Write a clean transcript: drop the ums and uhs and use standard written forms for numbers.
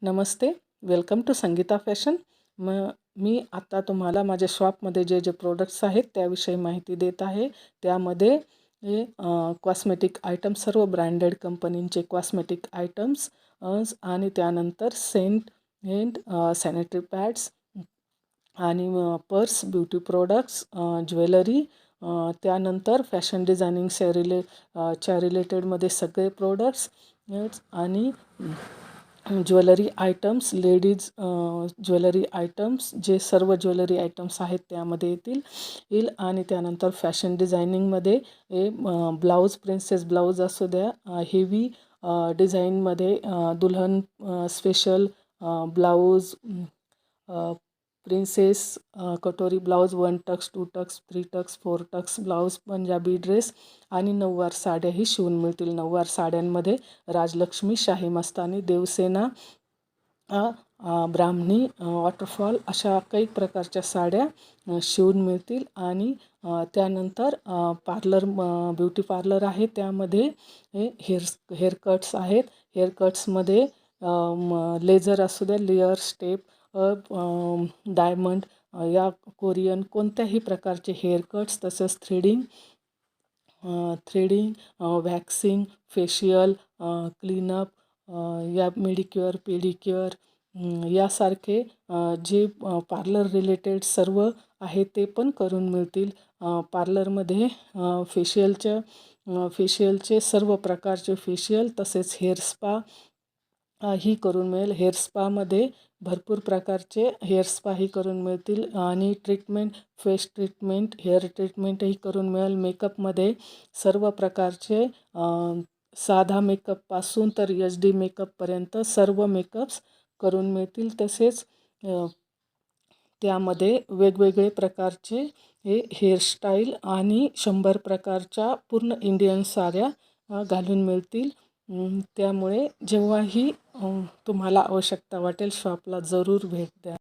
Namaste, welcome to Sangeeta fashion. मी आता तुम्हाला माझ्या शॉपमध्ये जे जे प्रोडक्ट्स आहेत त्याविषयी माहिती देत आहे. त्यामध्ये हे कॉस्मेटिक आयटम्स, सर्व ब्रँडेड कंपनींचे कॉस्मेटिक आयटम्स आणि त्यानंतर सेंट सॅनिटरी पॅड्स आणि पर्स, ब्युटी प्रोडक्ट्स, ज्वेलरी, त्यानंतर फॅशन डिझायनिंग च्या रिलेटेडमध्ये सगळे प्रोडक्ट्स आणि jewellery items, ladies jewellery items, जे सर्व ज्वेलरी आयटम्स आहेत त्यामध्ये येईल. आणि त्यानंतर फॅशन डिझायनिंगमध्ये हे ब्लाऊज, प्रिन्सेस ब्लाऊज असू द्या, हेवी डिझाईनमध्ये दुल्हन स्पेशल ब्लाऊज, प्रिन्सेस कटोरी blouse, 1 tucks, 2 tucks, 3 tucks, 4 tucks blouse, Punjabi dress आणि नऊवार साड्याही शिवून मिळतील. नऊवार साड्यांमध्ये राजलक्ष्मी, शाही मस्तानी, देवसेना, ब्राह्मणी, वॉटरफॉल अशा काही प्रकारच्या साड्या शिवून मिळतील. आणि त्यानंतर पार्लर, ब्युटी पार्लर आहे, त्यामध्ये हेअरकट्स आहेत. हेअरकट्समध्ये लेझर असू द्या, लेअर, स्टेप, डायमंड, या कोरियन कोणत्याही प्रकारचे हेअरकट्स, तसेच थ्रेडिंग, वॅक्सिंग, फेशियल, क्लीनअप, या मेडिक्युअर, पेडिक्युअर यासारखे जे पार्लर रिलेटेड सर्व आहे ते पण करून मिळतील. पार्लरमध्ये फेशियलचे सर्व प्रकारचे फेशियल, तसेच हेअर स्पा ही करून मिळेल. हेअर स्पामध्ये भरपूर प्रकारचे हेअर स्पाही करून मिळतील. आणि ट्रीटमेंट, फेस ट्रीटमेंट, हेअर ट्रीटमेंटही करून मिळेल. मेकअपमध्ये सर्व प्रकारचे साधा मेकअपपासून तर HD मेकअपपर्यंत सर्व मेकअप्स करून मिळतील. तसेच त्यामध्ये वेगवेगळे प्रकारचे हेअरस्टाईल आणि 100 प्रकारच्या पूर्ण इंडियन साड्या घालून मिळतील. त्यामुळे जेव्हाही तुम्हाला आवश्यकता वाटेल शॉपला जरूर भेट द्या.